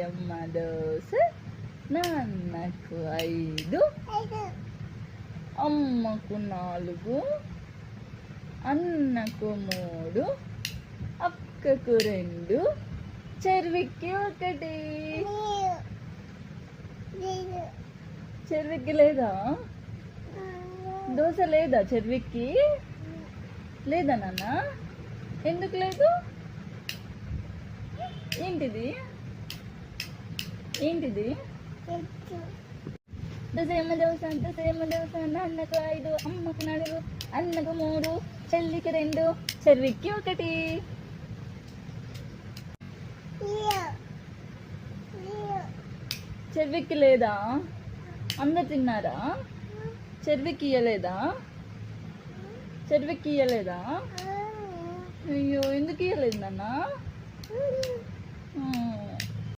అమ్మ దోస, నాన్నకు 5, అమ్మకు 4, అన్నకు 3, అక్కకు 2, చెర్వికి 1. చెర్వికి లేదా? దోశ లేదా చెర్వికి? లేదా నాన్న? ఎందుకు లేదు? ఏంటిది? దోశ నాన్నకు 5, అమ్మకు 4, అన్నకు 3, చెల్లికి 2, చెర్వికి 1. చెర్వికి లేదా? అందరు తిన్నారా? చెర్వికి ఇయ్యలేదా? అయ్యో, ఎందుకు ఇయ్యలేదు నాన్న?